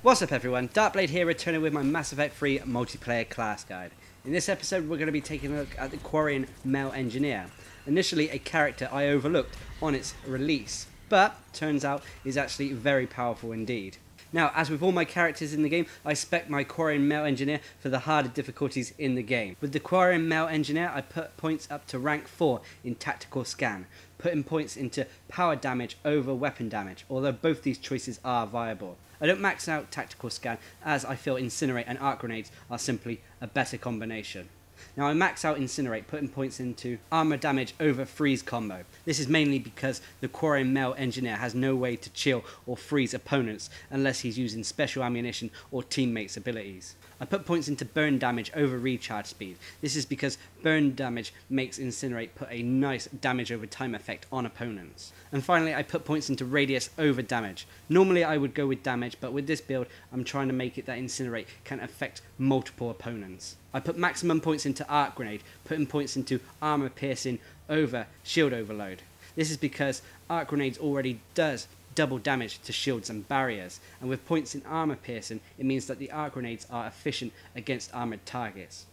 What's up everyone, Darcblade here, returning with my Mass Effect 3 multiplayer class guide. In this episode we're going to be taking a look at the Quarian Male Engineer. Initially a character I overlooked on its release, but turns out is actually very powerful indeed. Now, as with all my characters in the game, I spec my Quarian Male Engineer for the harder difficulties in the game. With the Quarian Male Engineer, I put points up to rank 4 in Tactical Scan, putting points into power damage over weapon damage, although both these choices are viable. I don't max out Tactical Scan, as I feel Incinerate and Arc Grenades are simply a better combination. Now I max out Incinerate, putting points into armor damage over freeze combo. This is mainly because the Quarian Male Engineer has no way to chill or freeze opponents unless he's using special ammunition or teammates' abilities. I put points into burn damage over recharge speed. This is because burn damage makes Incinerate put a nice damage over time effect on opponents. And finally I put points into radius over damage. Normally I would go with damage, but with this build I'm trying to make it that Incinerate can affect multiple opponents. I put maximum points into Arc Grenade, putting points into armor piercing over shield overload. This is because Arc Grenades already does double damage to shields and barriers, and with points in armor piercing it means that the Arc Grenades are efficient against armored targets.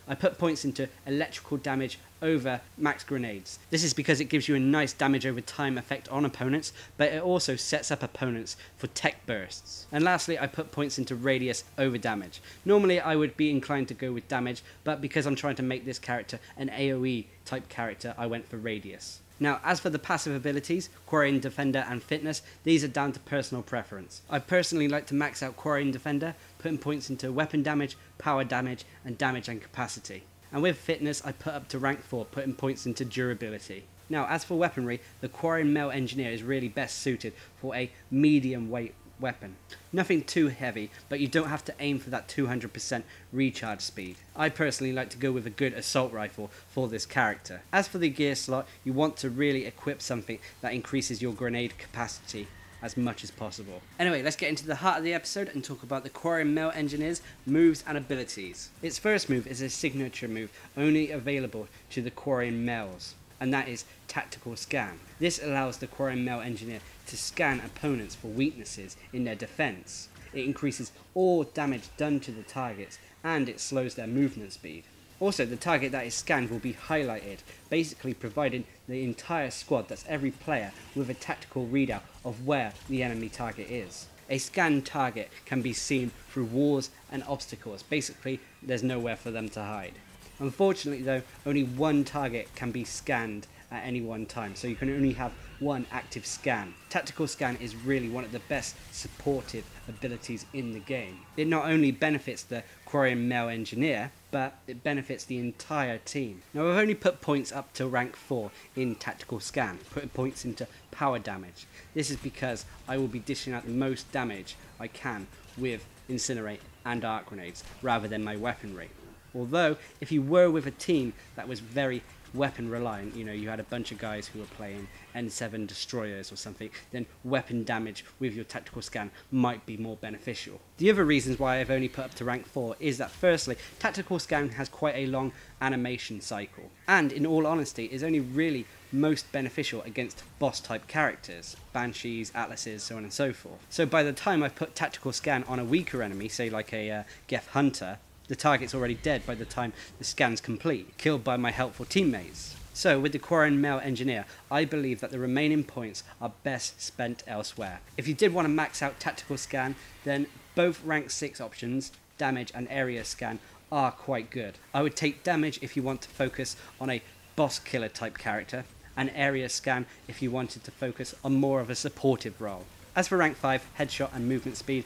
I put points into electrical damage over max grenades. This is because it gives you a nice damage over time effect on opponents, but it also sets up opponents for tech bursts. And lastly, I put points into radius over damage. Normally I would be inclined to go with damage, but because I'm trying to make this character an AoE type character, I went for radius. Now, as for the passive abilities, Quarian Defender and Fitness, these are down to personal preference. I personally like to max out Quarian Defender, putting points into weapon damage, power damage, and damage and capacity. And with Fitness, I put up to rank 4, putting points into durability. Now, as for weaponry, the Quarian Male Engineer is really best suited for a medium weight weapon. Nothing too heavy, but you don't have to aim for that 200% recharge speed. I personally like to go with a good assault rifle for this character. As for the gear slot, you want to really equip something that increases your grenade capacity as much as possible. Anyway, let's get into the heart of the episode and talk about the Quarian Male Engineer's moves and abilities. Its first move is a signature move only available to the Quarian Males, and that is Tactical Scan. This allows the Quarian Male Engineer to scan opponents for weaknesses in their defense. It increases all damage done to the targets, and it slows their movement speed. Also, the target that is scanned will be highlighted, basically providing the entire squad, that's every player, with a tactical readout of where the enemy target is. A scanned target can be seen through walls and obstacles. Basically, there's nowhere for them to hide. Unfortunately though, only one target can be scanned at any one time, so you can only have one active scan. Tactical Scan is really one of the best supportive abilities in the game. It not only benefits the Quarian Male Engineer, but it benefits the entire team. Now I've only put points up to rank 4 in Tactical Scan, putting points into power damage. This is because I will be dishing out the most damage I can with Incinerate and Arc Grenades, rather than my weaponry. Although, if you were with a team that was very weapon reliant, you had a bunch of guys who were playing N7 destroyers or something, then weapon damage with your Tactical Scan might be more beneficial. The other reasons why I've only put up to rank 4 is that firstly, Tactical Scan has quite a long animation cycle, and in all honesty is only really most beneficial against boss type characters, Banshees, Atlases, so on and so forth. So by the time I've put Tactical Scan on a weaker enemy, say like a Geth Hunter, the target's already dead by the time the scan's complete, killed by my helpful teammates. So with the Quarian Male Engineer, I believe that the remaining points are best spent elsewhere. If you did want to max out Tactical Scan, then both rank 6 options, damage and area scan, are quite good. I would take damage if you want to focus on a boss killer type character, and area scan if you wanted to focus on more of a supportive role. As for rank 5, headshot and movement speed,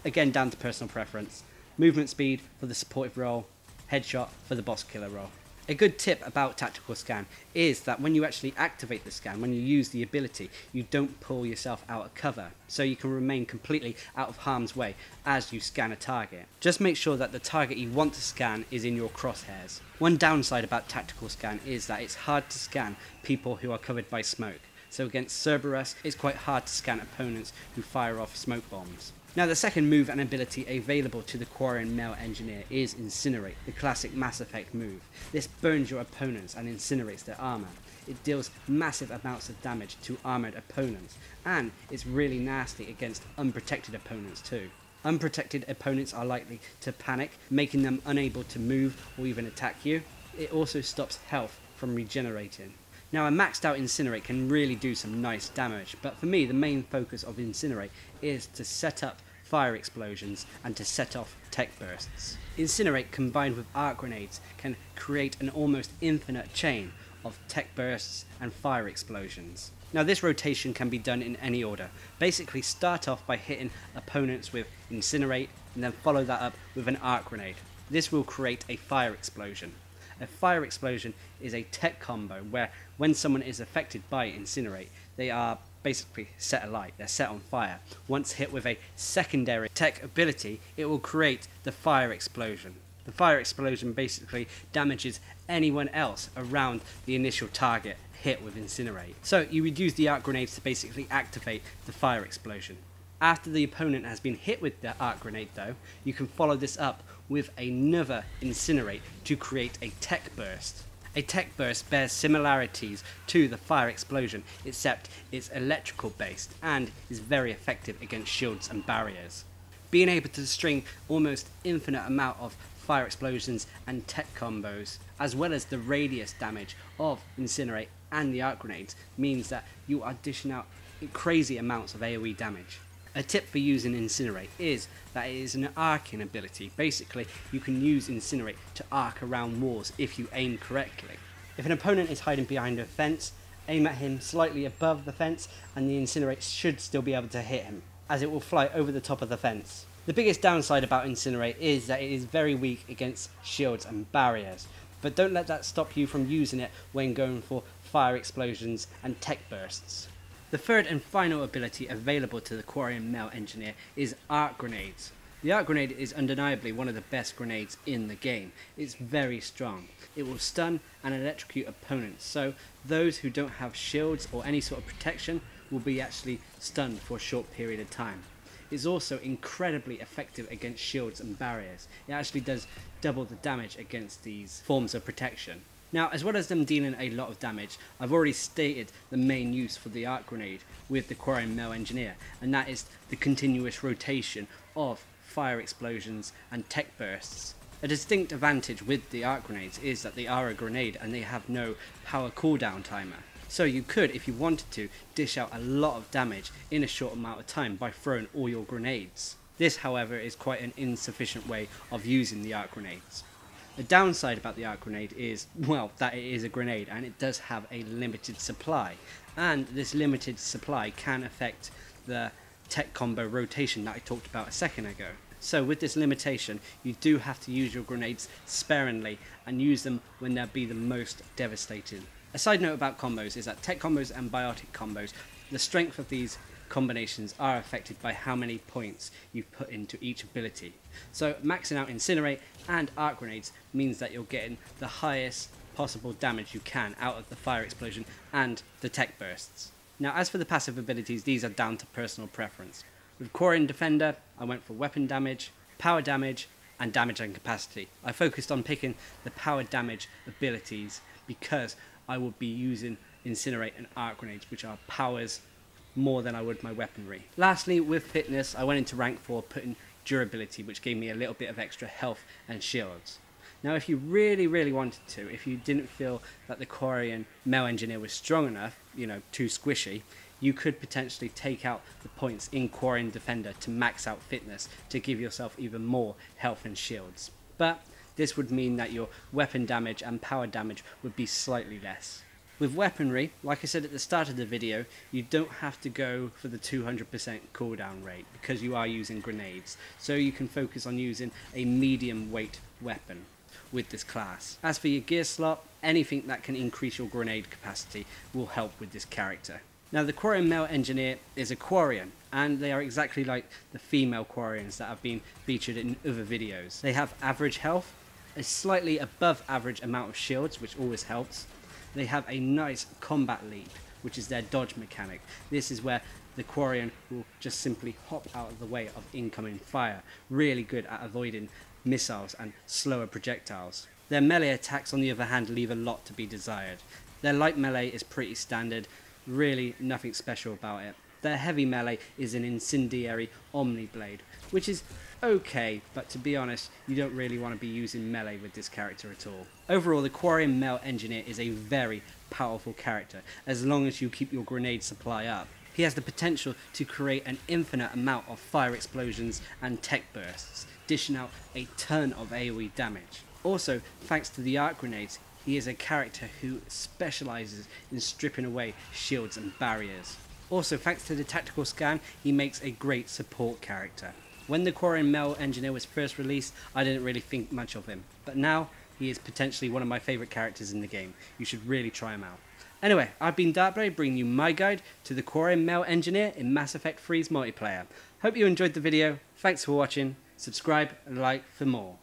again down to personal preference. Movement speed for the supportive role, headshot for the boss killer role. A good tip about Tactical Scan is that when you actually activate the scan, when you use the ability, you don't pull yourself out of cover, so you can remain completely out of harm's way as you scan a target. Just make sure that the target you want to scan is in your crosshairs. One downside about Tactical Scan is that it's hard to scan people who are covered by smoke, so against Cerberus it's quite hard to scan opponents who fire off smoke bombs. Now the second move and ability available to the Quarian Male Engineer is Incinerate, the classic Mass Effect move. This burns your opponents and incinerates their armor. It deals massive amounts of damage to armored opponents, and it's really nasty against unprotected opponents too. Unprotected opponents are likely to panic, making them unable to move or even attack you. It also stops health from regenerating. Now, a maxed out Incinerate can really do some nice damage, but for me the main focus of Incinerate is to set up fire explosions and to set off tech bursts. Incinerate combined with arc grenades can create an almost infinite chain of tech bursts and fire explosions. Now, this rotation can be done in any order. Basically start off by hitting opponents with Incinerate and then follow that up with an arc grenade. This will create a fire explosion. A fire explosion is a tech combo where when someone is affected by Incinerate, they are basically set alight, they're set on fire. Once hit with a secondary tech ability, it will create the fire explosion. The fire explosion basically damages anyone else around the initial target hit with Incinerate. So you would use the arc grenades to basically activate the fire explosion. After the opponent has been hit with the arc grenade though, you can follow this up with another Incinerate to create a tech burst. A tech burst bears similarities to the fire explosion, except it's electrical based and is very effective against shields and barriers. Being able to string almost infinite amount of fire explosions and tech combos, as well as the radius damage of Incinerate and the arc grenades, means that you are dishing out crazy amounts of AoE damage. A tip for using Incinerate is that it is an arcing ability. Basically, you can use Incinerate to arc around walls if you aim correctly. If an opponent is hiding behind a fence, aim at him slightly above the fence and the Incinerate should still be able to hit him, as it will fly over the top of the fence. The biggest downside about Incinerate is that it is very weak against shields and barriers, but don't let that stop you from using it when going for fire explosions and tech bursts. The third and final ability available to the Quarian Male Engineer is arc grenades. The arc grenade is undeniably one of the best grenades in the game. It's very strong. It will stun and electrocute opponents, so those who don't have shields or any sort of protection will be actually stunned for a short period of time. It's also incredibly effective against shields and barriers. It actually does double the damage against these forms of protection. Now, as well as them dealing a lot of damage, I've already stated the main use for the arc grenade with the Quarian Male Engineer, and that is the continuous rotation of fire explosions and tech bursts. A distinct advantage with the arc grenades is that they are a grenade and they have no power cooldown timer. So you could, if you wanted to, dish out a lot of damage in a short amount of time by throwing all your grenades. This, however, is quite an insufficient way of using the arc grenades. The downside about the arc grenade is, well, that it is a grenade and it does have a limited supply. And this limited supply can affect the tech combo rotation that I talked about a second ago. So with this limitation, you do have to use your grenades sparingly and use them when they'll be the most devastating. A side note about combos is that tech combos and biotic combos, the strength of these combinations are affected by how many points you put into each ability. So maxing out Incinerate and arc grenades means that you're getting the highest possible damage you can out of the fire explosion and the tech bursts. Now, as for the passive abilities, these are down to personal preference. With Quarian Defender, I went for weapon damage, power damage, and damage and capacity. I focused on picking the power damage abilities because I would be using Incinerate and arc grenades, which are powers more than I would my weaponry. Lastly, with fitness, I went into rank 4 putting durability, which gave me a little bit of extra health and shields. Now, if you really wanted to, if you didn't feel that the Quarian Male Engineer was strong enough, too squishy, you could potentially take out the points in Quarian Defender to max out fitness to give yourself even more health and shields. But this would mean that your weapon damage and power damage would be slightly less. With weaponry, like I said at the start of the video, you don't have to go for the 200% cooldown rate because you are using grenades, so you can focus on using a medium weight weapon with this class. As for your gear slot, anything that can increase your grenade capacity will help with this character. Now, the Quarian Male Engineer is a Quarian, and they are exactly like the female Quarians that have been featured in other videos. They have average health, a slightly above average amount of shields, which always helps. They have a nice combat leap, which is their dodge mechanic. This is where the Quarian will just simply hop out of the way of incoming fire. Really good at avoiding missiles and slower projectiles. Their melee attacks, on the other hand, leave a lot to be desired. Their light melee is pretty standard, really nothing special about it. Their heavy melee is an incendiary Omni Blade, which is okay, but to be honest, you don't really want to be using melee with this character at all. Overall, the Quarian Male Engineer is a very powerful character, as long as you keep your grenade supply up. He has the potential to create an infinite amount of fire explosions and tech bursts, dishing out a ton of AoE damage. Also, thanks to the arc grenades, he is a character who specialises in stripping away shields and barriers. Also, thanks to the tactical scan, he makes a great support character. When the Quarian Male Engineer was first released, I didn't really think much of him, but now he is potentially one of my favourite characters in the game. You should really try him out. Anyway, I've been Darcblade, bringing you my guide to the Quarian Male Engineer in Mass Effect 3's multiplayer. Hope you enjoyed the video, thanks for watching, subscribe and like for more.